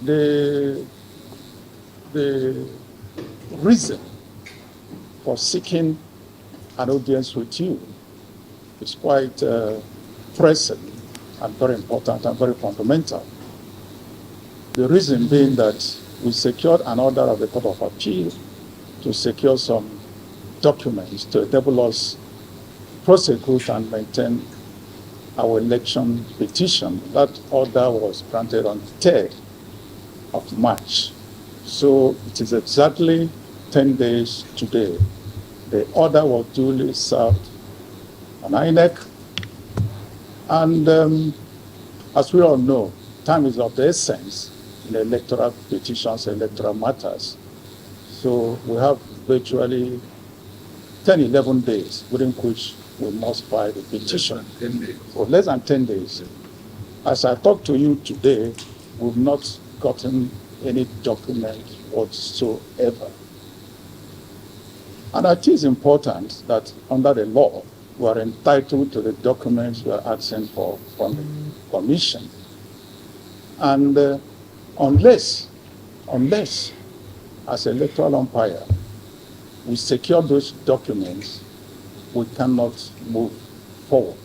The reason for seeking an audience with you is quite pressing and very important and very fundamental. The reason being that we secured an order of the Court of Appeal to secure some documents to enable us prosecute and maintain our election petition. That order was granted on the 3rd of March. So it is exactly 10 days today. The order was duly served on INEC. And as we all know, time is of the essence in electoral petitions, electoral matters. So we have virtually 10, 11 days within which we must file the petition. For less than 10 days. As I talk to you today, we've not gotten any document whatsoever. And it is important that under the law, we are entitled to the documents we are asking for from the Commission. And unless, as electoral umpire, we secure those documents, we cannot move forward.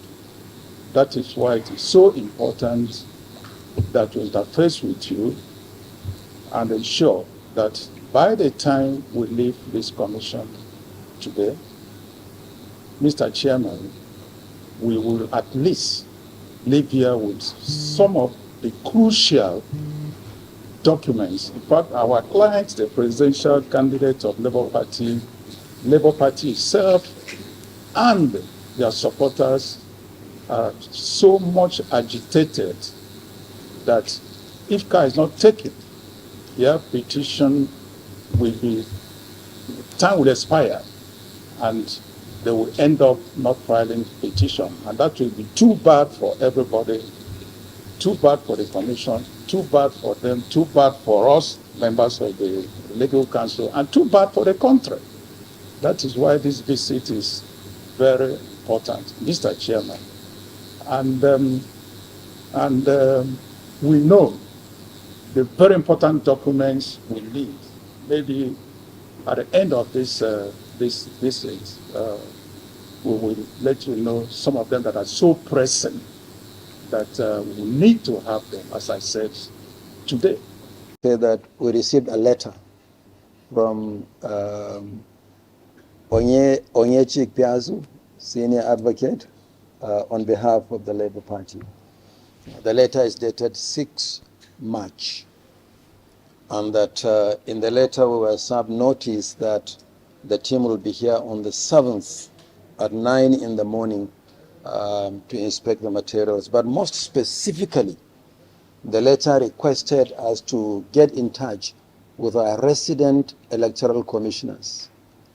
That is why it is so important that we interface with you and ensure that by the time we leave this commission today, Mr. Chairman, we will at least leave here with some of the crucial documents. In fact, our client, the presidential candidate of Labour Party itself, and their supporters are so much agitated that if care is not taken, their petition will be, time will expire, and they will end up not filing petition. And that will be too bad for everybody, too bad for the Commission, too bad for them, too bad for us, members of the Legal Council, and too bad for the country. That is why this visit is very important, Mr. Chairman. And we know the very important documents we need. Maybe at the end of this visit, we will let you know some of them that are so pressing that we need to have them, as I said today. Say that we received a letter from Onyechi Piazu, senior advocate, on behalf of the Labour Party. The letter is dated 6 March, and that in the letter we were served notice that the team will be here on the 7th at 9 in the morning to inspect the materials. But most specifically, the letter requested us to get in touch with our resident electoral commissioners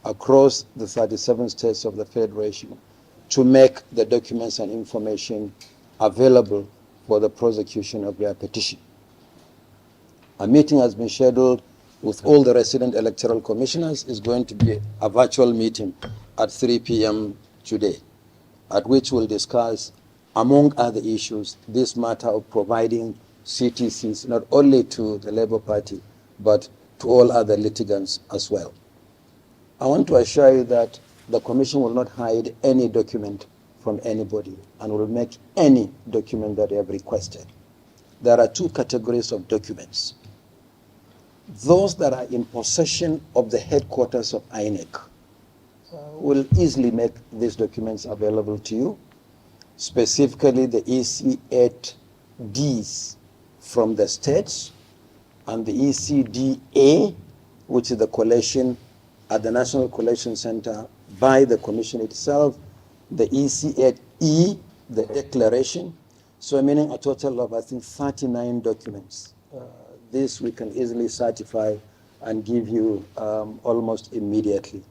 across the 37 states of the Federation to make the documents and information available for the prosecution of their petition. A meeting has been scheduled with all the resident electoral commissioners. Is going to be a virtual meeting at 3 p.m. today, at which we'll discuss, among other issues, this matter of providing CTCs not only to the Labour Party, but to all other litigants as well. I want to assure you that the Commission will not hide any document from anybody and will make any document that they have requested. There are two categories of documents. Those that are in possession of the headquarters of INEC will easily make these documents available to you, specifically the EC8Ds from the states and the ECDA, which is the collation at the National Collation Center by the Commission itself, the EC8E, the declaration, so meaning a total of, I think, 39 documents. This we can easily certify and give you almost immediately.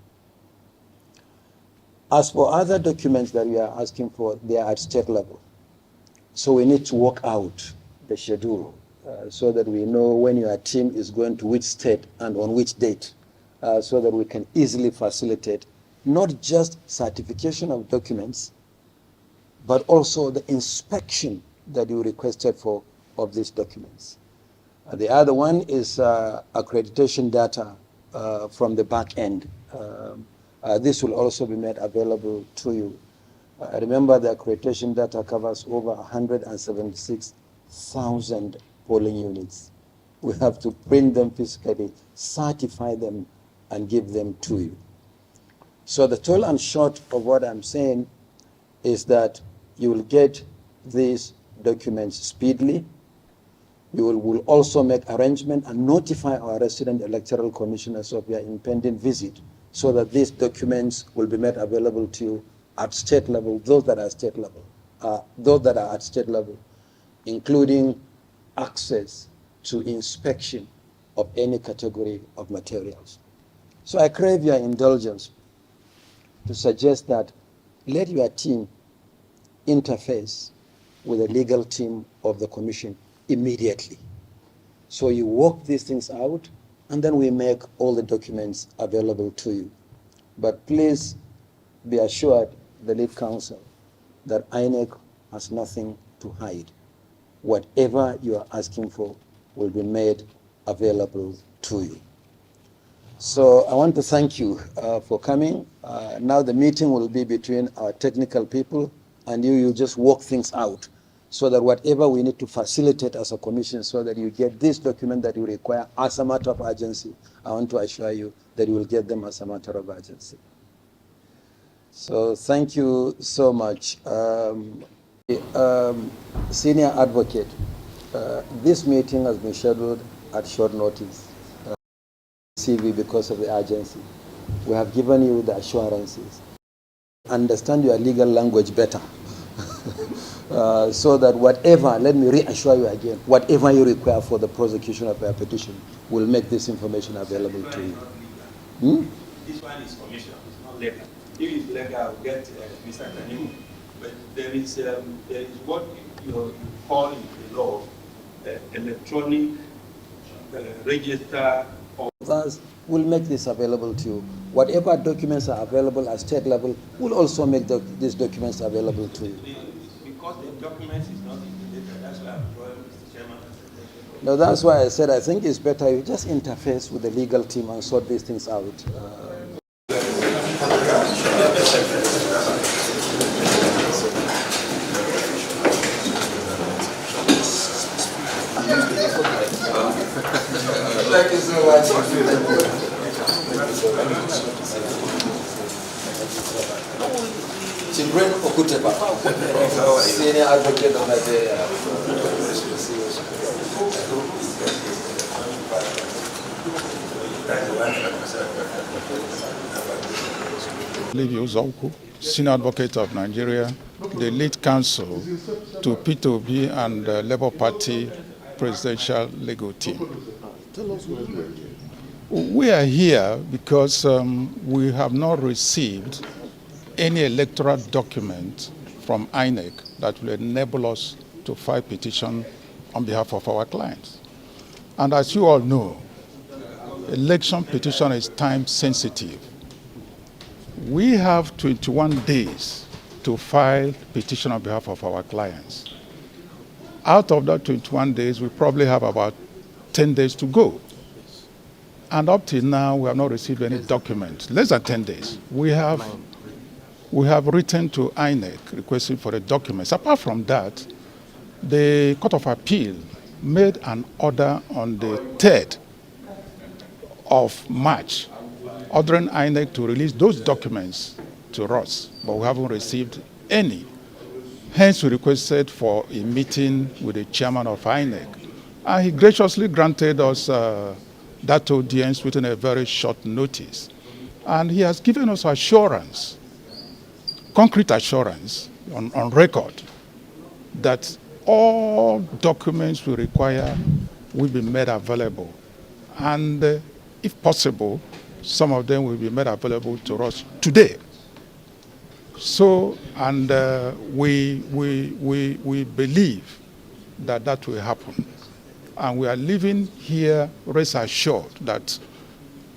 As for other documents that we are asking for, they are at state level. So we need to work out the schedule so that we know when your team is going to which state and on which date, so that we can easily facilitate not just certification of documents, but also the inspection that you requested for of these documents. The other one is accreditation data from the back end. This will also be made available to you. Remember, the accreditation data covers over 176,000 polling units. We have to print them physically, certify them, and give them to you. So the tall and short of what I'm saying is that you will get these documents speedily. You will also make arrangement and notify our resident electoral commissioners of your impending visit so that these documents will be made available to you at state level, those that are at state level, including access to inspection of any category of materials. So I crave your indulgence to suggest that let your team interface with the legal team of the commission immediately. So you work these things out, and then we make all the documents available to you. But please be assured, the lead counsel, that INEC has nothing to hide. Whatever you are asking for will be made available to you. So I want to thank you for coming. Now the meeting will be between our technical people and you. You just work things out so that whatever we need to facilitate as a commission so that you get this document that you require as a matter of urgency, I want to assure you that you will get them as a matter of urgency. So thank you so much. Senior advocate, this meeting has been scheduled at short notice. CV because of the urgency. We have given you the assurances. Understand your legal language better. So that whatever, let me reassure you again, whatever you require for the prosecution of your petition, we'll make this information available to you. This one is commission, it's not legal. If it's legal, I'll get Mr. Tanimu. But there is what you call in the law electronic register. Thus, we'll make this available to you. Whatever documents are available at state level, we'll also make these documents available to you. Because the documents is not in the data, that's why I'm drawing, Mr. Chairman. No, that's why I said I think it's better you just interface with the legal team and sort these things out. Thank you so much. Children Okuteba, senior advocate of Nigeria. Senior advocate of Nigeria, the lead counsel to P2B and the Labour Party presidential legal team. We are here because we have not received any electoral document from INEC that will enable us to file petition on behalf of our clients. And as you all know, election petition is time sensitive. We have 21 days to file petition on behalf of our clients. Out of that 21 days, we probably have about 10 days to go. And up till now, we have not received any document. Less than 10 days. We have written to INEC requesting for the documents. Apart from that, the Court of Appeal made an order on the 3rd of March, ordering INEC to release those documents to us, but we haven't received any. Hence, we requested for a meeting with the chairman of INEC. And he graciously granted us that audience within a very short notice. And he has given us assurance, concrete assurance on record, that all documents we require will be made available. And if possible, some of them will be made available to us today. So, and we believe that that will happen. And we are living here rest assured that,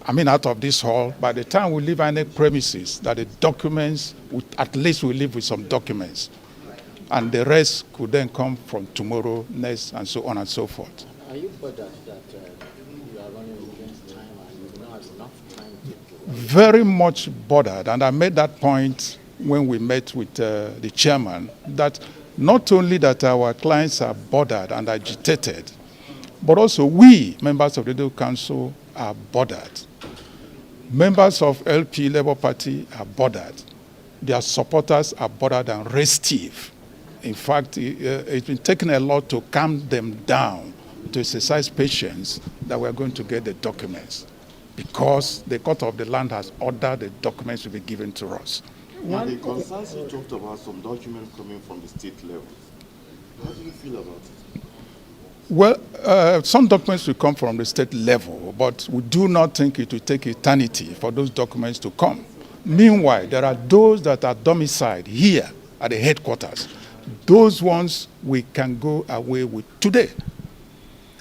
out of this hall, by the time we leave INEC premises, that the documents, at least we leave with some documents. And the rest could then come from tomorrow, next, and so on and so forth. Are you bothered that you are running against time and you do not have enough time to Very much bothered, and I made that point when we met with the chairman, that not only that our clients are bothered and agitated, but also we, members of the Legal Council, are bothered. Members of LP, Labour Party, are bothered. Their supporters are bothered and restive. In fact, it's been taking a lot to calm them down, to exercise patience that we're going to get the documents, because the court of the land has ordered the documents to be given to us. Now, the concerns you talked about, some documents coming from the state level. How do you feel about it? Well, some documents will come from the state level, but we do not think it will take eternity for those documents to come. Meanwhile, there are those that are domiciled here at the headquarters. Those ones we can go away with today.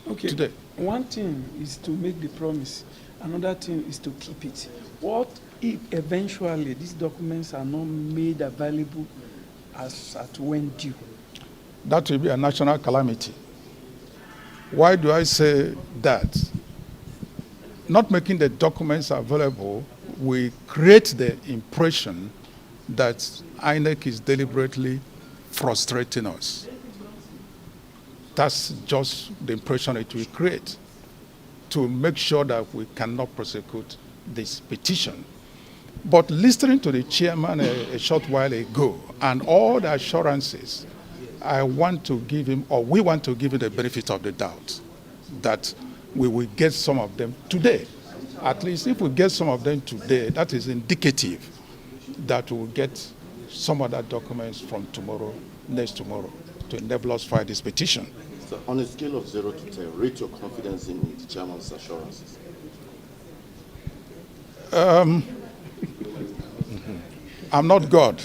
Okay. Today. One thing is to make the promise. Another thing is to keep it. What if eventually these documents are not made available as at when due? That will be a national calamity. Why do I say that? Not making the documents available will create the impression that INEC is deliberately frustrating us. That's just the impression it will create, to make sure that we cannot prosecute this petition. But listening to the chairman a short while ago and all the assurances, I want to give him, or we want to give him the benefit of the doubt that we will get some of them today. At least if we get some of them today, that is indicative that we will get some other documents from tomorrow, next tomorrow, to enable us to file this petition. So on a scale of 0 to 10, rate your confidence in the chairman's assurances. I'm not God,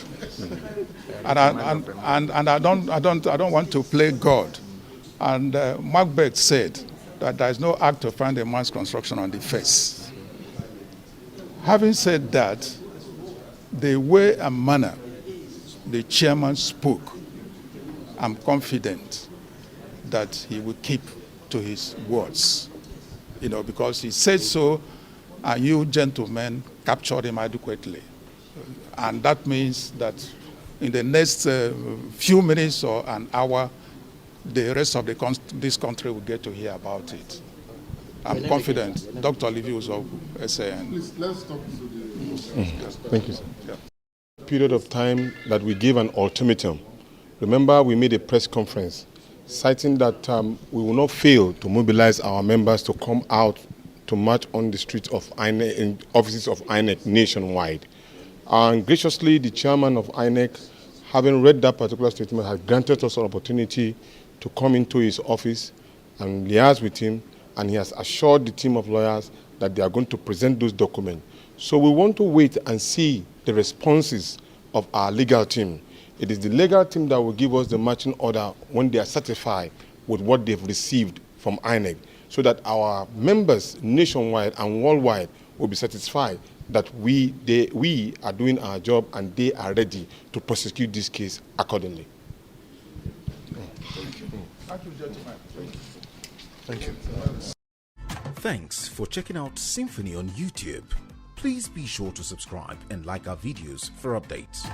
and I don't want to play God. And Macbeth said that there is no act to find a man's construction on the face. Having said that, the way and manner the chairman spoke, I'm confident that he will keep to his words, because he said so, and you gentlemen captured him adequately. And that means that in the next few minutes or an hour, the rest of this country will get to hear about it. I'm confident. Dr. Livius of Saýing. Please, let's talk to the... Thank you, sir. Yeah. Period of time that we gave an ultimatum. Remember, we made a press conference citing that we will not fail to mobilize our members to come out to march on the streets of INEC, in offices of INEC nationwide. And graciously, the chairman of INEC, having read that particular statement, has granted us an opportunity to come into his office and liaise with him, and he has assured the team of lawyers that they are going to present those documents. So we want to wait and see the responses of our legal team. It is the legal team that will give us the marching order when they are satisfied with what they've received from INEC, so that our members nationwide and worldwide will be satisfied that we are doing our job and they are ready to prosecute this case accordingly. Thank you, gentlemen. Thank you. Thanks for checking out Symphony on YouTube. Please be sure to subscribe and like our videos for updates.